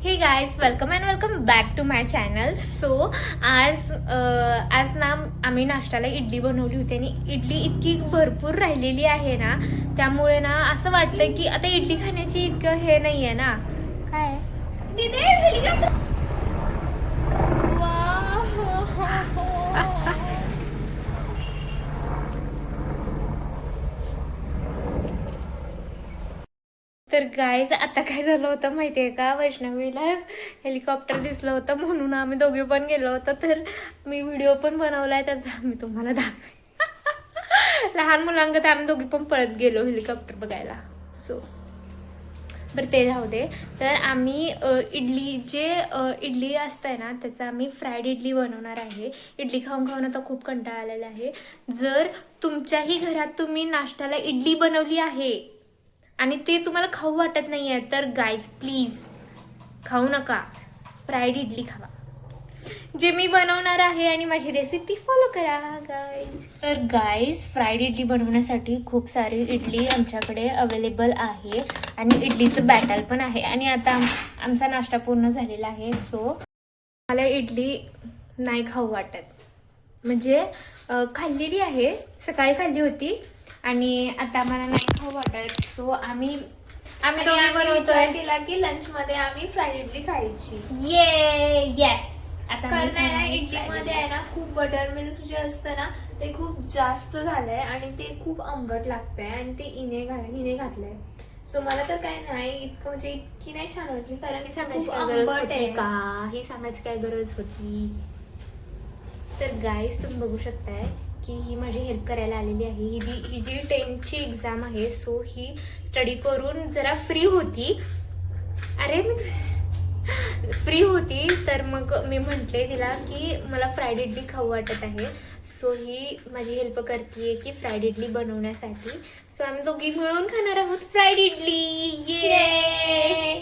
हे guys, welcome and welcome back to my channel. So आज ना आम्ही नाश्त्याला इडली बनवली होती आणि इडली इतकी भरपूर राहिलेली आहे ना, त्यामुळे ना असं वाटतं की आता इडली खाण्याची इतकं हे नाही आहे ना. काय तर गाईज आता काय झालं होतं माहिती आहे का, वैष्णवीला हेलिकॉप्टर दिसलं होतं म्हणून आम्ही दोघे पण गेलो होतो. तर मी व्हिडिओ पण बनवलाय त्याचा, मी तुम्हाला दाखवेन. लहान मुलांगत आम्ही दोघी पण पळत गेलो हेलिकॉप्टर बघायला. सो बरं ते राहू दे. तर आम्ही इडली असते ना, त्याचा आम्ही फ्राईड इडली बनवणार आहे. इडली खाऊन खाऊन आता खूप कंटाळा आलेला आहे. जर तुमच्याही घरात तुम्ही नाश्त्याला इडली बनवली आहे आणि ते तुम्हाला खाऊ वाटत नाही आहे, तर गाईज प्लीज खाऊ नका, फ्राईड इडली खावा, जे मी बनवणार आहे, आणि माझी रेसिपी फॉलो करा गाईज. तर गाईज, फ्राईड इडली बनवण्यासाठी खूप सारी इडली आमच्याकडे अवेलेबल आहे आणि इडलीचं बॅटर पण आहे. आणि आता आमचा नाश्ता पूर्ण झालेला आहे. सो मला इडली नाही खाऊ वाटत, म्हणजे खाल्लेली आहे, सकाळी खाल्ली होती आणि आता मला नाही खाऊ वाटत. सो आम्ही दोघी विचार केला की लंच मध्ये आम्ही फ्राईड इडली खायची. येस. आता कारण आहे ना, इडली मध्ये आहे ना खूप बटर मिल्क जे असतं ना ते खूप जास्त झालंय आणि ते खूप आंबट लागतंय आणि ते हिने घातलंय. सो मला तर काय नाही इतकं, म्हणजे इतकी नाही छान वाटली, कारण ही सांगायची खूप काय गरज आंबट होती आहे. का? ही सांगायची काय गरज होती? तर गाईज, तुम्ही बघू शकताय की ही माझी हेल्प करायला आलेली आहे. ही जी 10th ची एक्झाम आहे, सो ही स्टडी करून जरा फ्री होती. अरे मी फ्री होती, तर मग मी म्हटले तिला की मला फ्राईड इडली खाऊ वाटत आहे. सो ही माझी हेल्प करते की फ्राईड इडली बनवण्यासाठी. सो आम्ही दोघी मिळून खाणार आहोत फ्राईड इडली. ये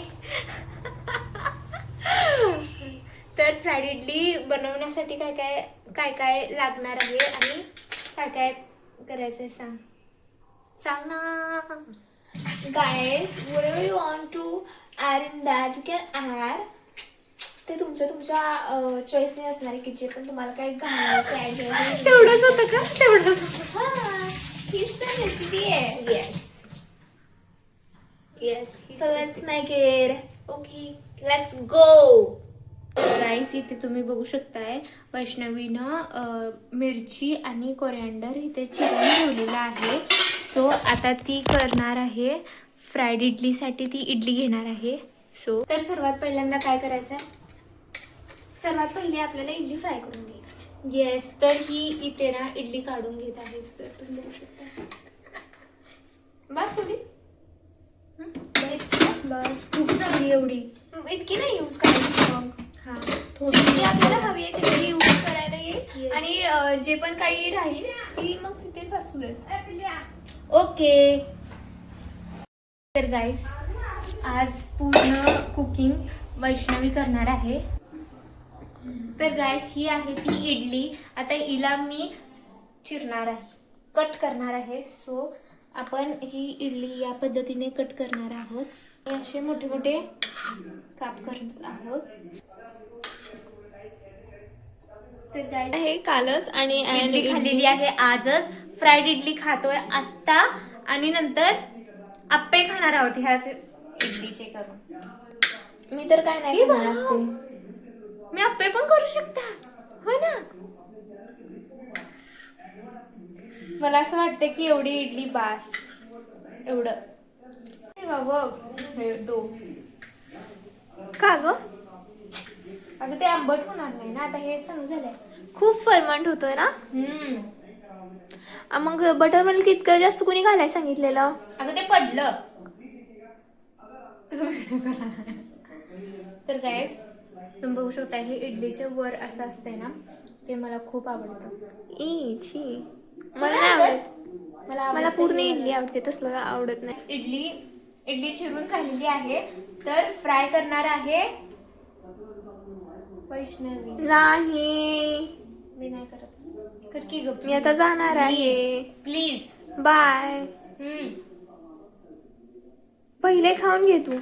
तर फ्राईड इडली बनवण्यासाठी काय काय काय काय लागणार आहे आणि काय काय करायचं आहे सांग ना. Guys, whatever you want to add in that you can add. ते तुमच्या चॉईसने असणार आहे की जे पण तुम्हाला काही घालायचं तेवढंच होतं का? तेवढंच. हीच तर रेसिपी आहे. Yes. So let's make it. Okay, let's go. Guys, इथे तुम्ही बघू शकताय वैष्णवीनं मिरची आणि कोरिअँडर इथे चिरून ठेवलेला आहे. सो आता ती करणार आहे फ्राईड इडलीसाठी, ती इडली घेणार आहे. सो तर सर्वात पहिल्यांदा काय करायचं आहे? सर्वात पहिले आपल्याला इडली फ्राय करून घ्यायची. येस, तर ही इथे ना इडली काढून घेत आहे. तर तुम्ही बघू शकता. बस थोडी बस खूप झाली एवढी. इतकी नाही यूज करायची. मग हा, जितकी आपल्याला हवी आहे तितकी यूज करायला येईल. Yes. आणि जे पण काही राहील ती मग तिथेच असू देत. ओके. तर गाईस, आज पूर्ण कुकिंग वैष्णवी करणार आहे. तर गाईस, ही आहे ती इडली. आता हिला मी चिरणार आहे, कट करणार आहे. सो आपण ही इडली या पद्धतीने कट करणार आहोत. हे असे मोठे मोठे काप करत आहोत. तर गाईस, हे कालच आणि इडली खाल्लेली आहे आजच. फ्राईड इडली खातोय आत्ता आणि नंतर आप्पे खाणार आहोत ह्याच इडलीचे करून. मी तर काय नाही खाणार ते. मी आप्पे पण करू शकता, हो ना? मला असं वाटतं की एवढी इडली बास. एवढं बाबा डो का ग? अगं ते आंबट होणार नाही ना, आता हे चांगलं झालंय. खूप फर्मंट होतोय ना. हम्म. मग बटर मिल्क इतकं जास्त कोणी घालायला सांगितलेलं? अगं ते पडलं. तर गाईस, तुम्ही बघू शकता हे इडलीचे वर असं असतंय ना, ते मला खूप आवडतं. छी, मला नाही आवडत. मला आवडतं पूर्ण हे इडली मला. आवडते, तसलं आवडत नाही. इडली चिरून खाल्लेली आहे. तर फ्राय करणार आहे वैष्णवी. नाही, मी नाही करत. कर की गं. मी आता जाणार आहे. प्लीज. बाय. पहिले खाऊन घे तू.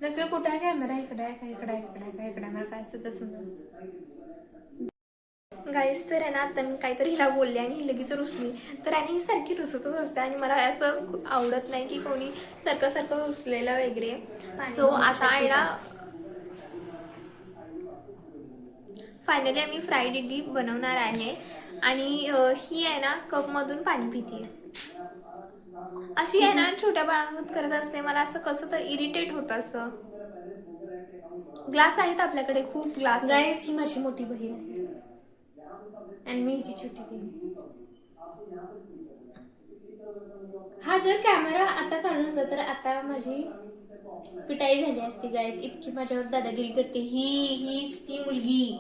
नक्की कुठं आहे कॅमेरा? इकडे आहे का इकडे आहे इकडे आहे का इकडे? मला काय सुद्धा समजलं. गाईस तर आहे ना, आता मी काहीतरी हिला बोलले आणि ही लगेच रुसली. तर आणि ही सारखी रुसतच असते आणि मला असं खूप आवडत नाही की कोणी सारखं सारखं रुसलेलं वगैरे. सो आता आहे ना, फायनली आम्ही फ्राईड इडली बनवणार आहे. आणि ही आहे ना कपमधून पाणी पिते. अशी आहे ना छोट्या बाळांगत करत असते. मला असं कसं तर इरिटेट होतं असं. ग्लास आहेत आपल्याकडे, खूप ग्लास आहेत. गाईज, ही माझी मोठी बहीण आहे आणि मी हिची छोटी बहीण. हा जर कॅमेरा आता चालू नसता तर आता माझी पिटाई झाली असती गाईज. इतकी माझ्यावर दादागिरी करते हीच ती मुलगी.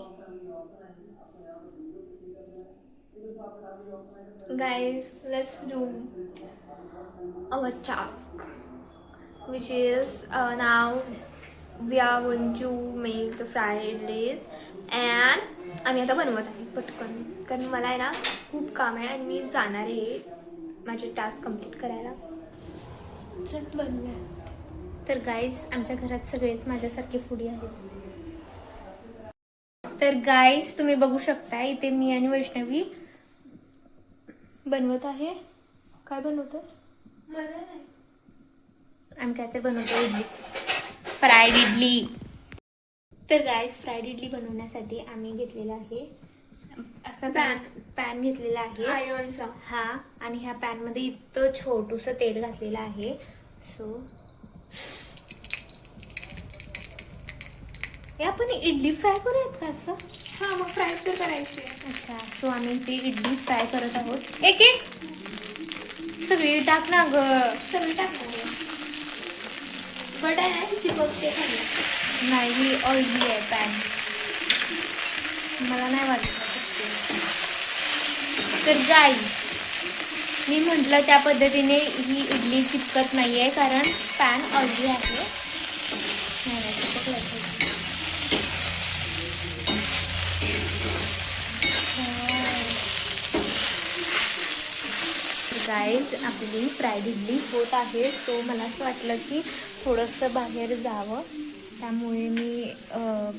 Guys, let's do our task, which is now we are going to make the fried idlis. And आम्ही आता बनवत आहे पटकन, कारण मला आहे ना खूप काम आहे आणि मी जाणार आहे माझे टास्क कंप्लीट करायला. चल बनवूया. तर गाईज, आमच्या घरात सगळेच माझ्यासारखे फूडी आहेत. तर गाईज, तुम्ही बघू शकता इथे मी आणि वैष्णवी बनवत आहे. काय बनवतोय? मला नाही. आम्ही काय तर बनवतो इडली, फ्राईड इडली. तर गाईज, फ्राईड इडली बनवण्यासाठी आम्ही घेतलेला आहे असा पॅन घेतलेला आहे आयनचा. हा. आणि ह्या पॅन मध्ये इतकं छोटूस तेल घातलेलं आहे. सो हे आपण इडली फ्राय करूयात का असं? हा, मग फ्राय तर करायची. अच्छा, सो आम्ही ते इडली फ्राय करत आहोत. एक एक सगळी टाक ना ग. सगळं टाकणार बट आहे ना, चिपकते खाली. नाही, ऑइली आहे पॅन, मला नाही वाटत. तर गाई, मी म्हटलं त्या पद्धतीने ही इडली चिपकत नाही आहे कारण पॅन ऑइली आहे. नाही चिपकलं. गाईज, आपली फ्राईड इडली होत आहे. सो मला असं वाटलं की थोडंसं बाहेर जावं, त्यामुळे मी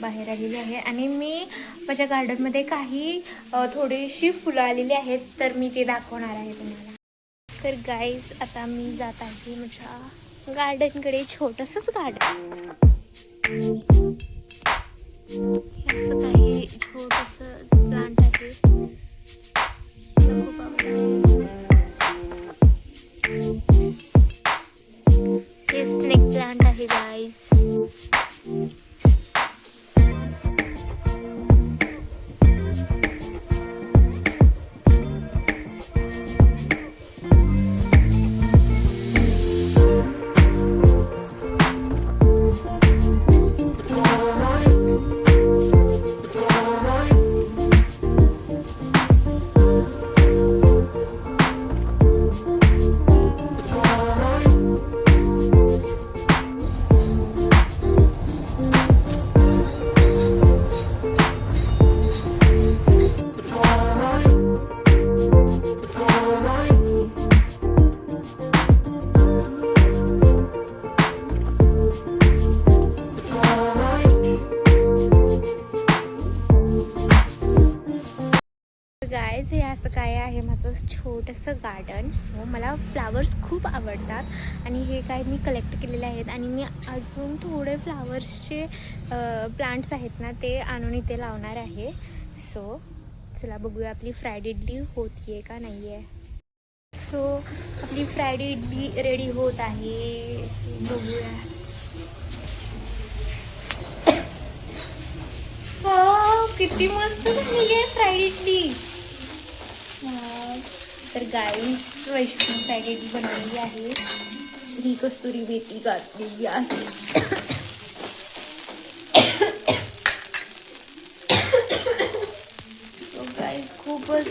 बाहेर आलेली आहे. आणि मी माझ्या गार्डनमध्ये काही थोडीशी फुलं आलेली आहेत, तर मी ते दाखवणार आहे तुम्हाला. तर गाईज, आता मी जात आहे माझ्या गार्डनकडे. छोटंसंच गार्डन, असं काही छोटंसं प्लांट आहे. खूप आवडतं. हे स्नेक प्लांट आहे गाईज. गाईज, हे असं काय आहे माझं छोटंसं गार्डन. सो मला फ्लावर्स खूप आवडतात आणि हे काय मी कलेक्ट केलेले आहेत. आणि मी अजून थोडे फ्लावर्सचे प्लांट्स आहेत ना, ते आणून इथे लावणार आहे. सो चला बघूया आपली फ्राईड इडली होतीये का नाही आहे. सो आपली फ्राईड इडली रेडी होत आहे. बघूया. किती मस्त झाली आहे फ्राईड इडली. तर गाईज, वैष्णवी फ्राईड इडली बनवली आहे. ही कस्तुरी मेथी घातलेली आहे. खूपच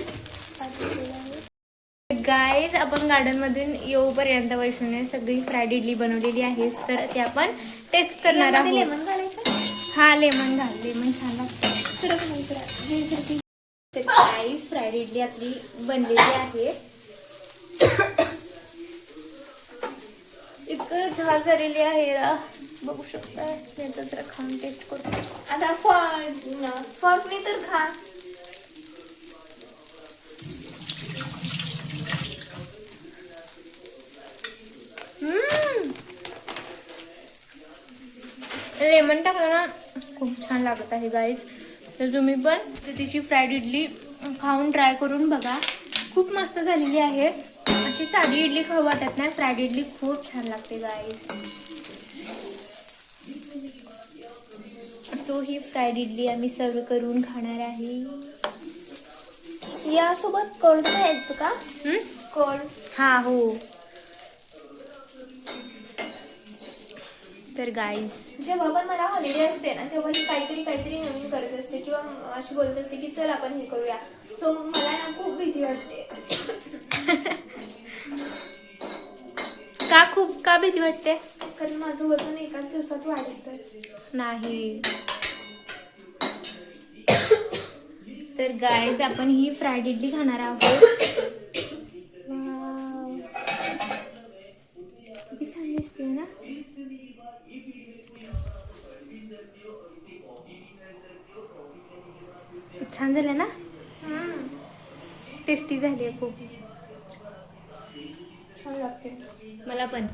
गाईज, आपण गार्डन मधून येऊपर्यंत वैष्णवीने सगळी फ्राईड इडली बनवलेली आहे. तर ते आपण टेस्ट करणार आहोत. लेमन घालायचं. हा, लेमन घाल, लेमन छान लागतं. तर गाईज, फ्राईड इडली आपली बनलेली आहे. इट्स इतकं छान झालेली आहे ना, बघू शकता. नंतर जरा खाऊन टेस्ट करतो. आता फॉर्कने तर खा. लेमन टाकलं ना, खूप छान लागत आहे गाईज. तर तुम्ही पण तिची फ्राईड इडली खाऊन ट्राय करून बघा. खूप मस्त झालेली आहे. अशी साधी इडली खाऊ वाटत नाही, फ्राईड इडली खूप छान लागते गाईज. सो ही फ्राईड इडली आम्ही सर्व करून खाणार आहे. यासोबत कर्ड खायचं का? कर्ड. हा हो. तर गाईज जेव्हा पण मला हॉलिडे असते ना, तेव्हा ही काहीतरी नवीन करत असते किंवा अशी बोलत असते की चल आपण हे करूया. सो मला ना खूप भीती वाटते. का भीती वाटते? कारण माझं वजन एकाच दिवसात वाढतं नाही. तर गाईज आपण ही फ्राईड इडली खाणार आहोत. वाव. किती छान दिसते ना. छान झालं ना. टेस्टी झाली आहे खूप. छान लागते. मला पण.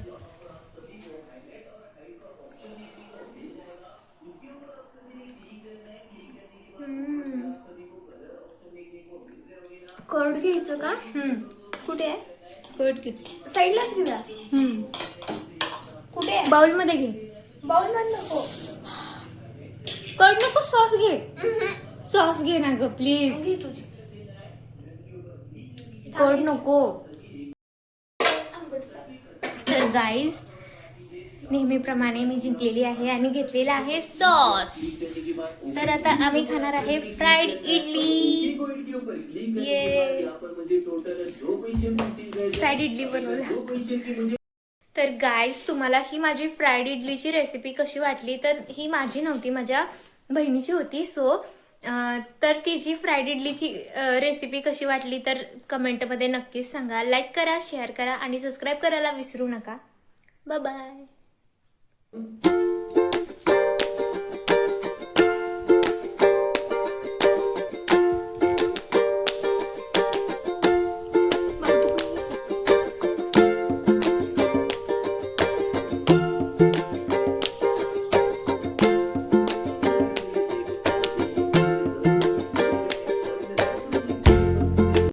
कर्ड घ्यायचं का? कुठे आहे? गुड की. साईडलाच घेऊया. कुठे आहे? बाउल मध्ये घे. बाउल मध्ये नको. कर्ड नको, सॉस घे. सॉस घे ना ग प्लीज. घे तुझी. कर्ड नको. आंबटचा. तर गाईज नेहमीप्रमाणे मी जिंकलेली आहे आणि घेतलेला आहे सॉस. तर आता आम्ही खाणार आहे फ्राईड इडली. ये फ्राईड इडली बनवूया. तर गाईज तुम्हाला ही माझी फ्राईड इडलीची रेसिपी कशी वाटली? तर ही माझी नव्हती, माझ्या बहिणीची होती. सो तर तिची फ्राईड इडलीची रेसिपी कशी वाटली तर कमेंटमध्ये नक्कीच सांगा. लाईक करा, शेअर करा आणि सबस्क्राईब करायला विसरू नका. Bye bye.